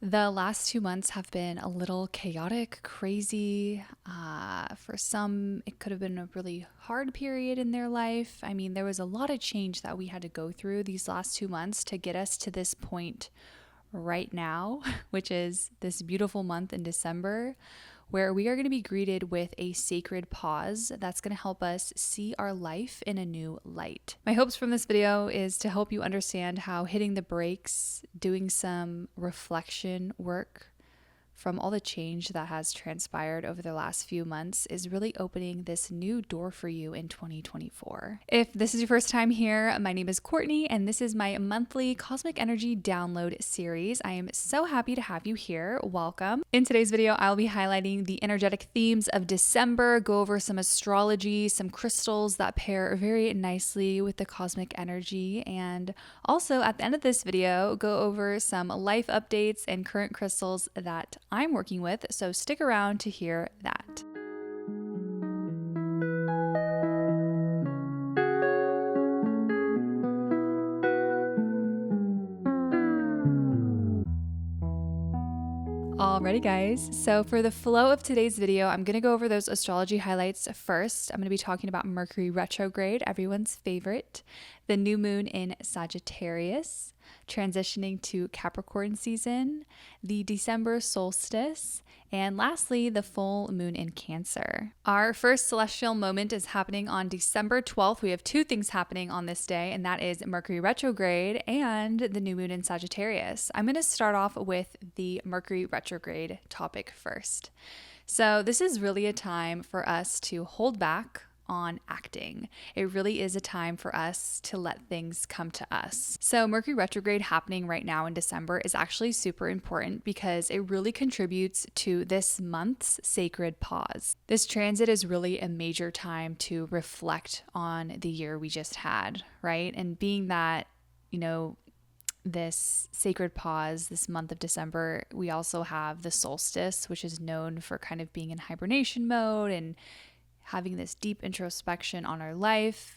The last 2 months have been a little chaotic, crazy. For some, it could have been a really hard period in their life. I mean, there was a lot of change that we had to go through these last 2 months to get us to this point right now, which is this beautiful month in December, where we are going to be greeted with a sacred pause that's going to help us see our life in a new light. My hopes from this video is to help you understand how hitting the brakes, doing some reflection work from all the change that has transpired over the last few months is really opening this new door for you in 2024. If this is your first time here, my name is Courtney, and this is my monthly Cosmic Energy Download series. I am so happy to have you here. Welcome. In today's video, I'll be highlighting the energetic themes of December, go over some astrology, some crystals that pair very nicely with the cosmic energy, and also at the end of this video, go over some life updates and current crystals that I'm working with, so stick around to hear that. Alrighty guys, so for the flow of today's video, I'm going to go over those astrology highlights first. I'm going to be talking about Mercury Retrograde, everyone's favorite, the new moon in Sagittarius, transitioning to Capricorn season, the December solstice, and lastly, the full moon in Cancer. Our first celestial moment is happening on December 12th. We have two things happening on this day, and that is Mercury retrograde and the new moon in Sagittarius. I'm going to start off with the Mercury retrograde topic first. So this is really a time for us to hold back on acting. It really is a time for us to let things come to us. So Mercury retrograde happening right now in December is actually super important because it really contributes to this month's sacred pause. This transit is really a major time to reflect on the year we just had, right? And being that, this sacred pause, this month of December, we also have the solstice, which is known for kind of being in hibernation mode and having this deep introspection on our life.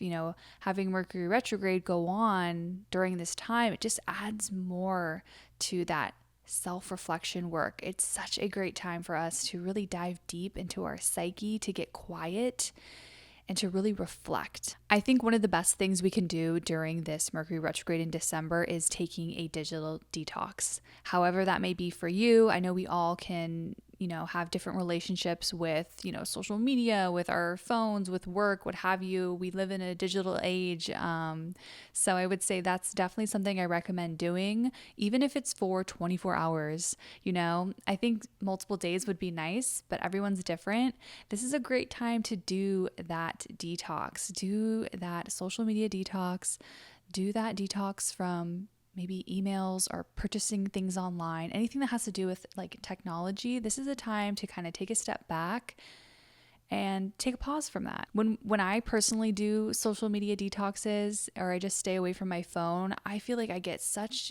Having Mercury retrograde go on during this time, it just adds more to that self-reflection work. It's such a great time for us to really dive deep into our psyche, to get quiet, and to really reflect. I think one of the best things we can do during this Mercury retrograde in December is taking a digital detox. However that may be for you, I know we all can have different relationships with, social media, with our phones, with work, what have you. We live in a digital age. So I would say that's definitely something I recommend doing, even if it's for 24 hours. I think multiple days would be nice, but everyone's different. This is a great time to do that detox, do that social media detox, do that detox from maybe emails or purchasing things online, anything that has to do with like technology. This is a time to kind of take a step back and take a pause from that. When I personally do social media detoxes or I just stay away from my phone, I feel like I get such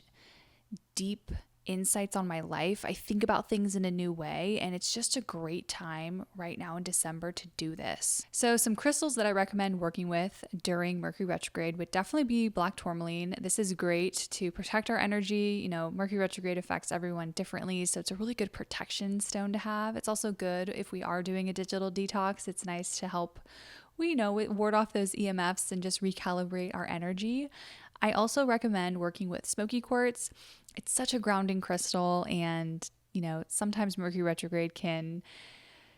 deep insights on my life. I think about things in a new way, and it's just a great time right now in December to do this. So some crystals that I recommend working with during Mercury retrograde would definitely be black tourmaline. This is great to protect our energy. Mercury retrograde affects everyone differently, so it's a really good protection stone to have. It's also good if we are doing a digital detox. It's nice to help ward off those EMFs and just recalibrate our energy. I also recommend working with smoky quartz. It's such a grounding crystal, and sometimes Mercury retrograde can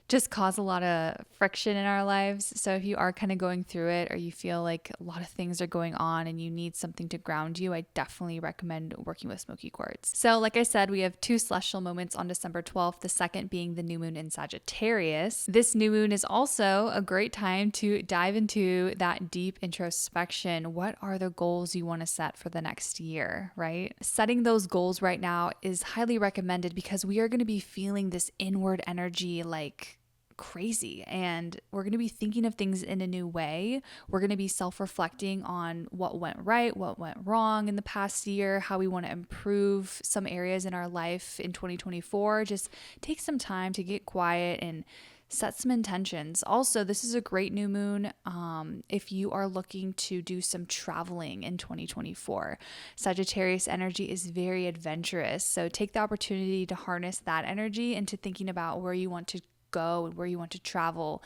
just cause a lot of friction in our lives. So if you are kind of going through it, or you feel like a lot of things are going on and you need something to ground you, I definitely recommend working with smoky quartz. So like I said, we have two celestial moments on December 12th, the second being the new moon in Sagittarius. This new moon is also a great time to dive into that deep introspection. What are the goals you want to set for the next year, right? Setting those goals right now is highly recommended because we are going to be feeling this inward energy like crazy, and we're going to be thinking of things in a new way. We're going to be self-reflecting on what went right, what went wrong in the past year, how we want to improve some areas in our life in 2024. Just take some time to get quiet and set some intentions. Also, this is a great new moon if you are looking to do some traveling in 2024. Sagittarius energy is very adventurous, so take the opportunity to harness that energy into thinking about where you want to go and where you want to travel.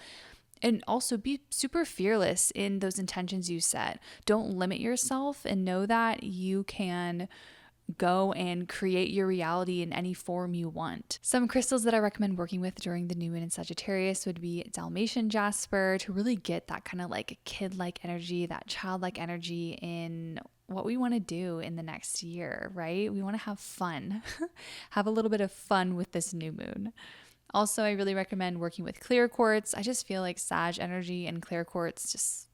And also be super fearless in those intentions you set. Don't limit yourself, and know that you can go and create your reality in any form you want. Some crystals that I recommend working with during the new moon in Sagittarius would be Dalmatian jasper, to really get that kind of like kid-like energy, that childlike energy in what we want to do in the next year, right? We want to have fun, have a little bit of fun with this new moon. Also, I really recommend working with clear quartz. I just feel like Sag energy and clear quartz just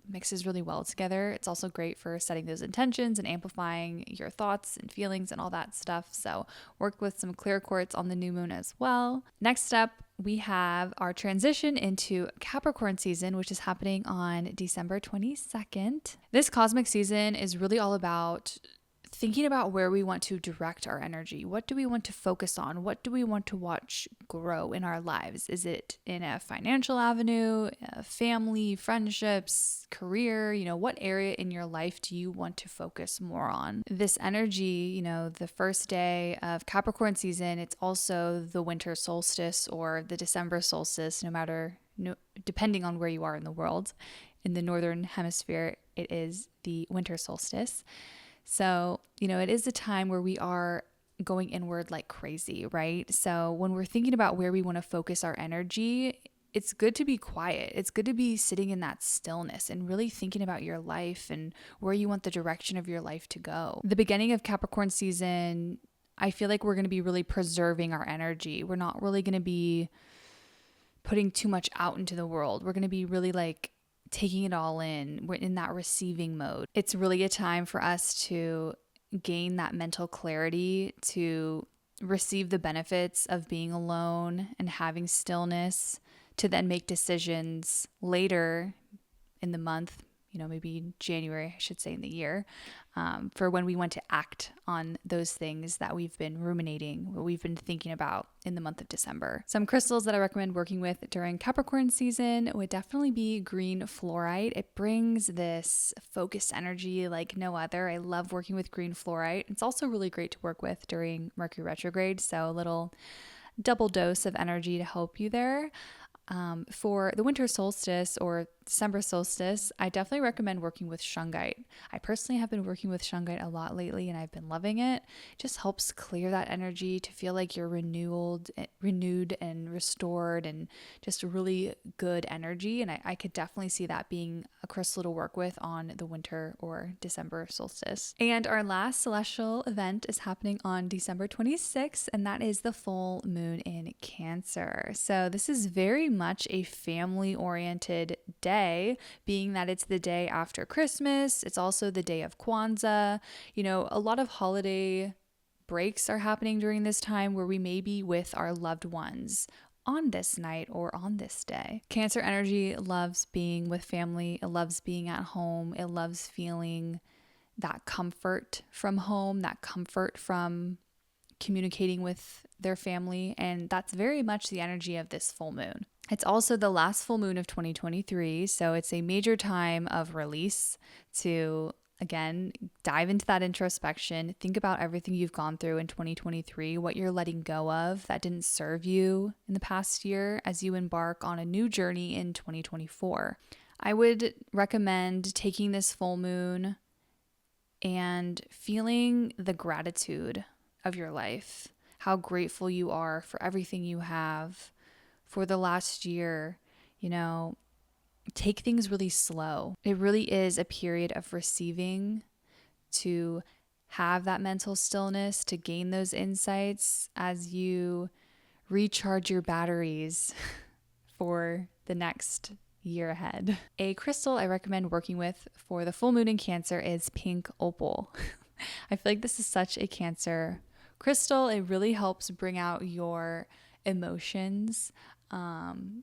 mixes really well together. It's also great for setting those intentions and amplifying your thoughts and feelings and all that stuff. So work with some clear quartz on the new moon as well. Next up, we have our transition into Capricorn season, which is happening on December 22nd. This cosmic season is really all about thinking about where we want to direct our energy. What do we want to focus on? What do we want to watch grow in our lives? Is it in a financial avenue, family, friendships, career? What area in your life do you want to focus more on? This energy, the first day of Capricorn season, it's also the winter solstice or the December solstice, depending on where you are in the world. In the northern hemisphere, it is the winter solstice. So, it is a time where we are going inward like crazy, right? So when we're thinking about where we want to focus our energy, it's good to be quiet. It's good to be sitting in that stillness and really thinking about your life and where you want the direction of your life to go. The beginning of Capricorn season, I feel like we're going to be really preserving our energy. We're not really going to be putting too much out into the world. We're going to be really like taking it all in. We're in that receiving mode. It's really a time for us to gain that mental clarity, to receive the benefits of being alone and having stillness, to then make decisions later in the month, maybe January, I should say, in the year, for when we want to act on those things that we've been ruminating, what we've been thinking about in the month of December. Some crystals that I recommend working with during Capricorn season would definitely be green fluorite. It brings this focused energy like no other. I love working with green fluorite. It's also really great to work with during Mercury Retrograde, so a little double dose of energy to help you there. For the winter solstice or December solstice, I definitely recommend working with shungite. I personally have been working with shungite a lot lately and I've been loving it. It just helps clear that energy to feel like you're renewed and restored and just really good energy. And I could definitely see that being a crystal to work with on the winter or December solstice. And our last celestial event is happening on December 26th, and that is the full moon in Cancer. So this is very much a family-oriented day, being that it's the day after Christmas. It's also the day of Kwanzaa. A lot of holiday breaks are happening during this time where we may be with our loved ones on this night or on this day. Cancer energy loves being with family. It loves being at home. It loves feeling that comfort from home, that comfort from communicating with their family. And that's very much the energy of this full moon. It's also the last full moon of 2023, so it's a major time of release to, again, dive into that introspection, think about everything you've gone through in 2023, what you're letting go of that didn't serve you in the past year as you embark on a new journey in 2024. I would recommend taking this full moon and feeling the gratitude of your life, how grateful you are for everything you have. For the last year, take things really slow. It really is a period of receiving, to have that mental stillness, to gain those insights as you recharge your batteries for the next year ahead. A crystal I recommend working with for the full moon in Cancer is pink opal. I feel like this is such a Cancer crystal. It really helps bring out your emotions.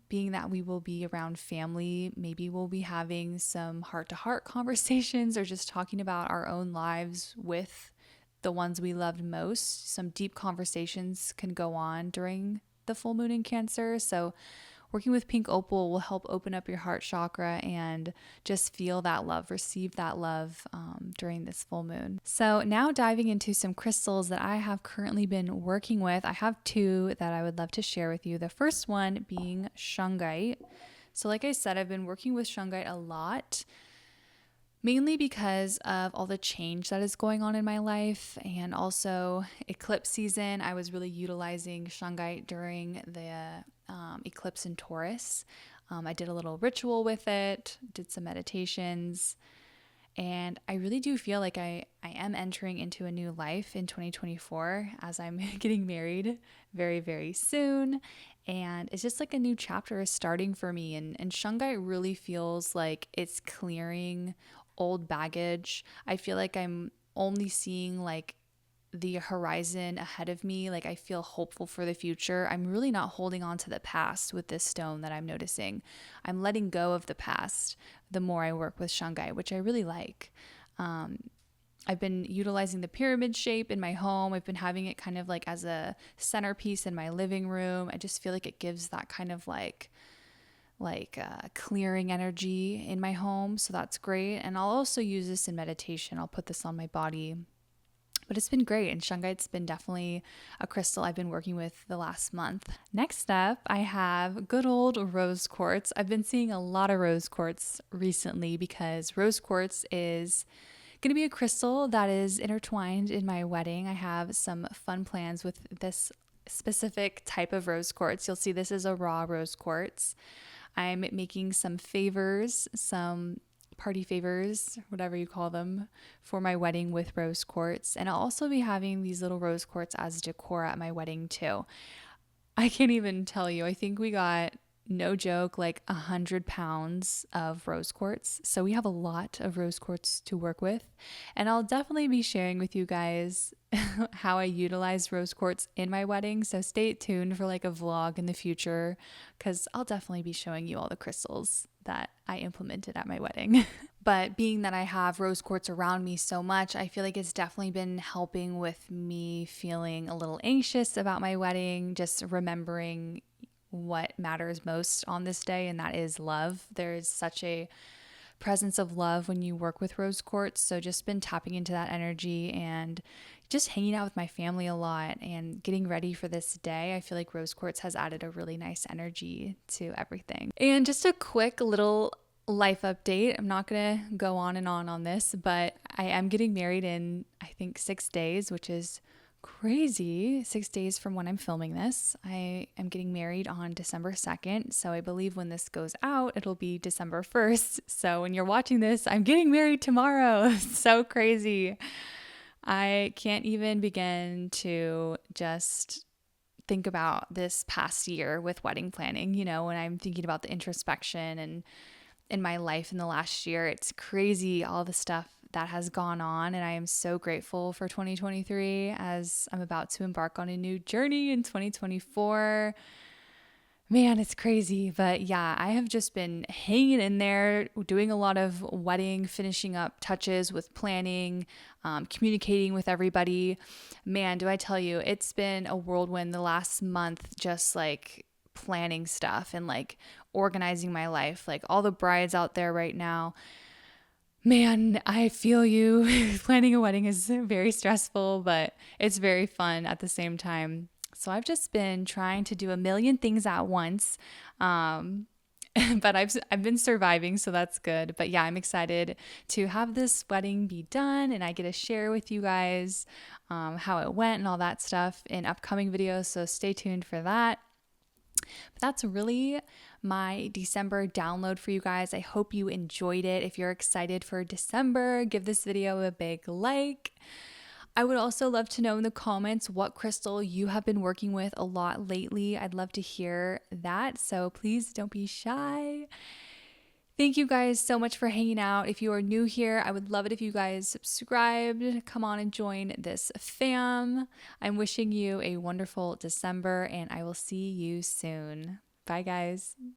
Being that we will be around family, maybe we'll be having some heart-to-heart conversations or just talking about our own lives with the ones we loved most. Some deep conversations can go on during the full moon in Cancer. So working with pink opal will help open up your heart chakra and just feel that love, receive that love during this full moon. So now diving into some crystals that I have currently been working with. I have two that I would love to share with you. The first one being shungite. So like I said, I've been working with shungite a lot, mainly because of all the change that is going on in my life, and also eclipse season. I was really utilizing shungite during the eclipse in Taurus. I did a little ritual with it, did some meditations, and I really do feel like I am entering into a new life in 2024 as I'm getting married very, very soon. And it's just like a new chapter is starting for me. And shungite really feels like it's clearing old baggage. I feel like I'm only seeing like the horizon ahead of me. Like I feel hopeful for the future. I'm really not holding on to the past with this stone that I'm noticing. I'm letting go of the past the more I work with shungite, which I really like. I've been utilizing the pyramid shape in my home. I've been having it kind of like as a centerpiece in my living room. I just feel like it gives that kind of like clearing energy in my home. So that's great. And I'll also use this in meditation. I'll put this on my body. But it's been great, and shungite's been definitely a crystal I've been working with the last month. Next up, I have good old rose quartz. I've been seeing a lot of rose quartz recently because rose quartz is going to be a crystal that is intertwined in my wedding. I have some fun plans with this specific type of rose quartz. You'll see this is a raw rose quartz. I'm making some favors, some party favors, whatever you call them, for my wedding with rose quartz. And I'll also be having these little rose quartz as decor at my wedding too. I can't even tell you. I think we got, no joke, like 100 pounds of rose quartz. So we have a lot of rose quartz to work with. And I'll definitely be sharing with you guys how I utilize rose quartz in my wedding. So stay tuned for like a vlog in the future, because I'll definitely be showing you all the crystals that I implemented at my wedding. But being that I have rose quartz around me so much, I feel like it's definitely been helping with me feeling a little anxious about my wedding, just remembering what matters most on this day, and that is love. There is such a presence of love when you work with rose quartz. So just been tapping into that energy and just hanging out with my family a lot and getting ready for this day. I feel like rose quartz has added a really nice energy to everything. And just a quick little life update. I'm not going to go on and on this, but I am getting married in, I think, 6 days, which is crazy. 6 days from when I'm filming this. I am getting married on December 2nd. So I believe when this goes out, it'll be December 1st. So when you're watching this, I'm getting married tomorrow. So crazy. I can't even begin to just think about this past year with wedding planning. You know, when I'm thinking about the introspection and in my life in the last year, it's crazy all the stuff that has gone on, and I am so grateful for 2023 as I'm about to embark on a new journey in 2024. Man, it's crazy, but yeah, I have just been hanging in there, doing a lot of wedding, finishing up touches with planning, communicating with everybody. Man, do I tell you, it's been a whirlwind the last month, just like planning stuff and like organizing my life. Like all the brides out there right now, man, I feel you. Planning a wedding is very stressful, but it's very fun at the same time. So I've just been trying to do a million things at once. But I've been surviving, so that's good. But yeah, I'm excited to have this wedding be done, and I get to share with you guys how it went and all that stuff in upcoming videos. So stay tuned for that. But that's really my December download for you guys. I hope you enjoyed it. If you're excited for December, give this video a big like. I would also love to know in the comments what crystal you have been working with a lot lately. I'd love to hear that. So please don't be shy. Thank you guys so much for hanging out. If you are new here, I would love it if you guys subscribed. Come on and join this fam. I'm wishing you a wonderful December, and I will see you soon. Bye, guys.